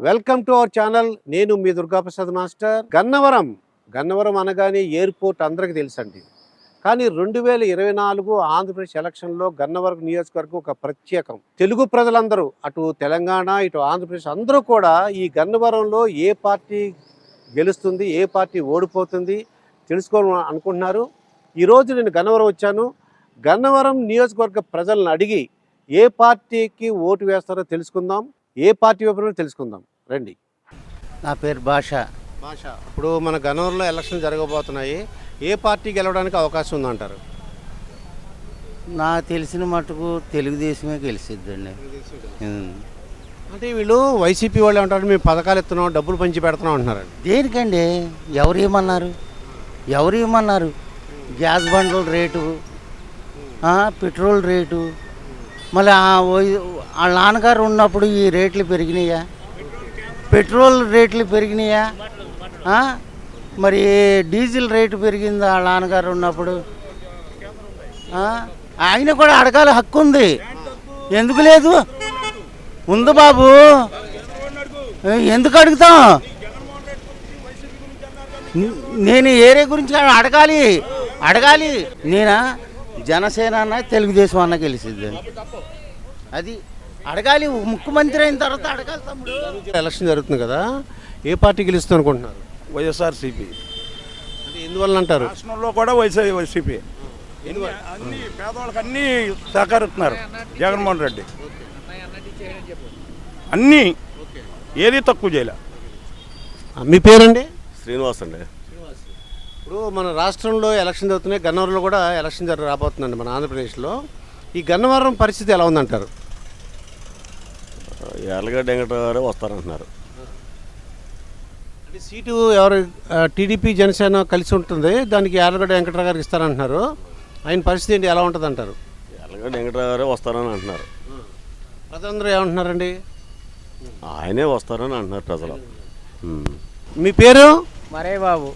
Welcome to our channel. నేను మీ Durgaprasad master. Gannavaram అనగానే airport అందరికీ తెలుసండి. కానీ 2024 ఆంధ్రప్రదేశ్ ఎలక్షన్లో గన్నవరం నియోజకవర్గం ఒక ప్రత్యేకం. తెలుగు ప్రజలందరూ అటు తెలంగాణ ఇటు ఆంధ్రప్రదేశ్ అందరూ కూడా ఈ గన్నవరంలో ఏ పార్టీ గెలుస్తుంది, ఏ పార్టీ ఓడిపోతుంది తెలుసుకోవాలని అనుకుంటున్నారు. ఈరోజు నేను గన్నవరం వచ్చాను. గన్నవరం నియోజకవర్గ ప్రజలను అడిగి ఏ పార్టీకి ఓటు వేస్తారో తెలుసుకుందాం, ఏ పార్టీ వైపు తెలుసుకుందాం రండి. నా పేరు భాష. ఇప్పుడు మన గన్నవరంలో ఎలక్షన్ జరగబోతున్నాయి. ఏ పార్టీ గెలవడానికి అవకాశం ఉందంటారు? నాకు తెలిసిన మటుకు తెలుగుదేశమే గెలిచిద్దండి. అంటే వీళ్ళు వైసీపీ వాళ్ళు ఏమంటారు, మేము పథకాలు ఇస్తున్నాం, డబ్బులు పంచి పెడుతున్నాం అంటున్నారండి. దేనికండి? ఎవరు ఏమన్నారు? గ్యాస్ బండ్ల రేటు, పెట్రోల్ రేటు, మళ్ళీ వాళ్ళ నాన్నగారు ఉన్నప్పుడు ఈ రేట్లు పెరిగినాయా? పెట్రోల్ రేట్లు పెరిగినాయా? మరి డీజిల్ రేటు పెరిగిందా వాళ్ళ నాన్నగారు ఉన్నప్పుడు? ఆయన కూడా అడగాలి, హక్కు ఉంది. ఎందుకు లేదు? ఉంది బాబు, ఎందుకు అడుగుతాం? నేను ఏరియా గురించి అడగాలి. నేనా జనసేన అన్న తెలుగుదేశం అన్న గెలిచిద్ది, అది అడగాలి. ముఖ్యమంత్రి అయిన తర్వాత అడగాలి. తమ్ముడు, ఎలక్షన్ జరుగుతుంది కదా, ఏ పార్టీ గెలుస్తుంది అనుకుంటున్నారు? వైఎస్ఆర్సీపీ. అంటే ఎందువల్ల అంటారు? రాష్ట్రంలో కూడా వైసీపీ అన్ని పేదవాళ్ళకి అన్నీ సహకరిస్తున్నారు జగన్మోహన్ రెడ్డి. అన్నీ ఏది తక్కువ చేయలే. మీ పేరండి? శ్రీనివాస్ అండి. ఇప్పుడు మన రాష్ట్రంలో ఎలక్షన్ జరుగుతున్నాయి, గన్నవరంలో కూడా ఎలక్షన్ రాబోతుందండి మన ఆంధ్రప్రదేశ్లో. ఈ గన్నవరం పరిస్థితి ఎలా ఉందంటారు? యార్లగడ్డ వెంకటరావు గారు వస్తారంటున్నారు. అంటే సీటు ఎవరు? టీడీపీ జనసేన కలిసి ఉంటుంది, దానికి యార్లగడ్డ వెంకటరావు గారికి ఇస్తారంటున్నారు. ఆయన పరిస్థితి ఏంటి, ఎలా ఉంటుంది అంటారు? యార్లగడ్డ వెంకటరావు గారే వస్తారని అంటున్నారు. ప్రజలందరూ ఏమంటున్నారండి? ఆయనే వస్తారని అంటున్నారు ప్రజలు. మీ పేరు? మరే బాబు.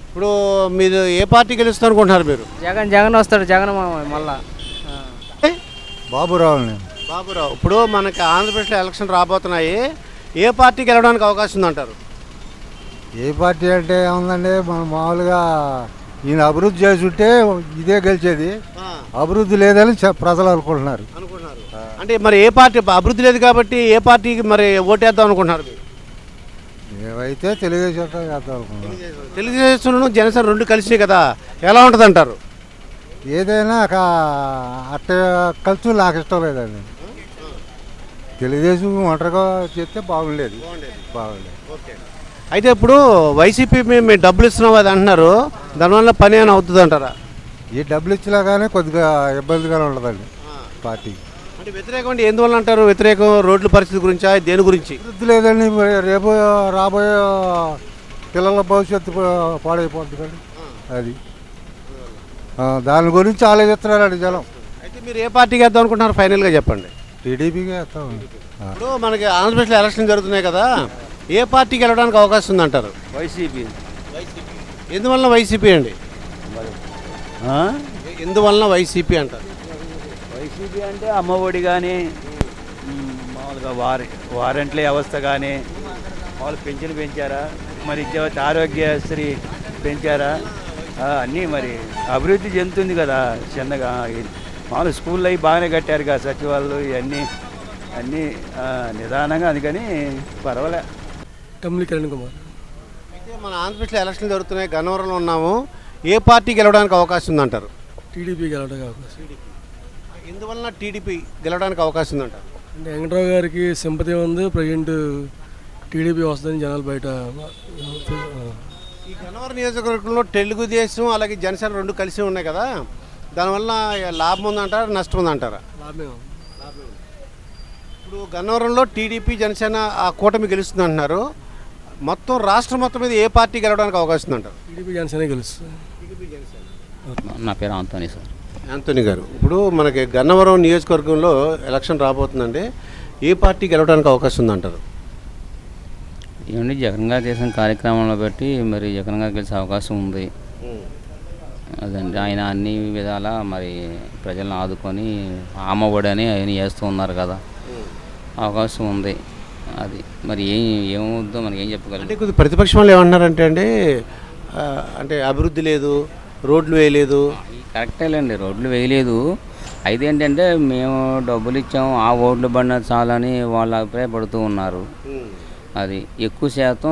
ఇప్పుడు మీరు ఏ పార్టీ గెలుస్తారు అనుకుంటున్నారు? మీరు జగన్ వస్తాడు, జగన్ మళ్ళా. బాబురావు. ఇప్పుడు మనకి ఆంధ్రప్రదేశ్లో ఎలక్షన్ రాబోతున్నాయి, ఏ పార్టీ గెలవడానికి అవకాశం ఉందంటారు? ఏ పార్టీ అంటే ఏముందండి, మనం మామూలుగా ఈయన అభివృద్ధి చేసుంటే ఇదే గెలిచేది. అభివృద్ధి లేదని ప్రజలు అనుకుంటున్నారు. అంటే మరి ఏ పార్టీ అభివృద్ధి లేదు కాబట్టి ఏ పార్టీకి మరి ఓటేద్దాం అనుకుంటున్నారు? ఏవైతే తెలుగుదేశం చేద్దాం అనుకుంటున్నారు. తెలుగుదేశం జనసేన రెండు కలిసినాయి కదా, ఎలా ఉంటుంది అంటారు? ఏదైనా అట్ట కలిసి నాకు ఇష్టం లేదండి. తెలుగుదేశం ఒంటరిగా చేస్తే బాగుండేది. అయితే ఇప్పుడు వైసీపీ మేము డబ్బులు ఇస్తున్నాం అది అంటున్నారు, దానివల్ల పని ఏమైనా అవుతుంది అంటారా? ఈ డబ్బులు ఇచ్చినా కానీ కొద్దిగా ఇబ్బందిగానే ఉంటుందండి పార్టీ. అంటే వ్యతిరేకం అంటే ఎందువల్ల అంటారు? వ్యతిరేకం రోడ్ల పరిస్థితి గురించా, దేని గురించి? అభివృద్ధి లేదండి. రేపు రాబోయే పిల్లల భవిష్యత్తు పాడైపోతుంది కానీ అది దాని గురించి ఆలోచిస్తున్నారండి జనం. అయితే మీరు ఏ పార్టీకి వేద్దాం అనుకుంటున్నారు ఫైనల్గా చెప్పండి? టీడీపీకి వేస్తాం. ఇప్పుడు మనకి ఆంధ్రప్రదేశ్లో ఎలక్షన్ జరుగుతున్నాయి కదా, ఏ పార్టీకి వెళ్ళడానికి అవకాశం ఉందంటారు? వైసీపీ. ఎందువల్ల వైసీపీ అండి? ఎందువల్ల వైసీపీ అంటారు? వైసీపీ అంటే అమ్మఒడి కానీ, మామూలుగా వారంట్ల వ్యవస్థ కానీ, మామూలు పెన్షన్ పెంచారా, మరి ఆరోగ్యశ్రీ పెంచారా, అన్నీ మరి అభివృద్ధి చెందుతుంది కదా. చిన్నగా మామూలు స్కూల్లో అవి బాగానే కట్టారు కదా, సచివాలయాలు ఇవన్నీ అన్నీ నిదానంగా, అందుకని పర్వాలే. కమ్లి కిరణ్ కుమార్. అయితే మన ఆంధ్రప్రదేశ్లో ఎలక్షన్ జరుగుతున్నాయి, గన్నవరంలో ఉన్నాము, ఏ పార్టీ గెలవడానికి అవకాశం ఉందంటారు? టీడీపీ గెలవడానికి అవకాశం. ఎందువలన టీడీపీ గెలవడానికి అవకాశం ఉందంటారు? అంటే వెంకటరావు గారికి సింపతి ఉంది, ప్రజెంట్ టీడీపీ వస్తుందని జనాలు బయట. ఈ గన్నవరం నియోజకవర్గంలో తెలుగుదేశం అలాగే జనసేన రెండు కలిసి ఉన్నాయి కదా, దానివల్ల లాభం ఉందంటారా, నష్టం ఉందంటారా? లాభమే. ఇప్పుడు గన్నవరంలో టీడీపీ జనసేన ఆ కూటమి గెలుస్తుంది అంటున్నారు. మొత్తం రాష్ట్రం మొత్తం మీద ఏ పార్టీ గెలవడానికి అవకాశం ఉందంటారు? టీడీపీ జనసేన గెలుస్తుంది. నా పేరు ఆంటోనీ సార్. ఆంటోనీ గారు, ఇప్పుడు మనకి గన్నవరం నియోజకవర్గంలో ఎలక్షన్ రాబోతుందండి, ఏ పార్టీ గెలవడానికి అవకాశం ఉందంటారు? ఏమండి, జగన్ గారు చేసిన కార్యక్రమంలో బట్టి మరి జగన్ గారు గెలిచే అవకాశం ఉంది. అదండి, ఆయన అన్ని విధాల మరి ప్రజలను ఆదుకొని అమ్మఒడి అని ఆయన చేస్తూ ఉన్నారు కదా, అవకాశం ఉంది. అది మరి ఏమవుద్దో మనకి ఏం చెప్పగలం. అంటే కొద్ది ప్రతిపక్షం వాళ్ళు ఏమంటున్నారంటే అండి అంటే అభివృద్ధి లేదు, రోడ్లు వేయలేదు. కరెక్టేలేండి, రోడ్లు వేయలేదు. అయితే ఏంటంటే మేము డబ్బులు ఇచ్చాము, ఆ ఓట్లు పడినా చాలని వాళ్ళు అభిప్రాయపడుతూ ఉన్నారు. అది ఎక్కువ శాతం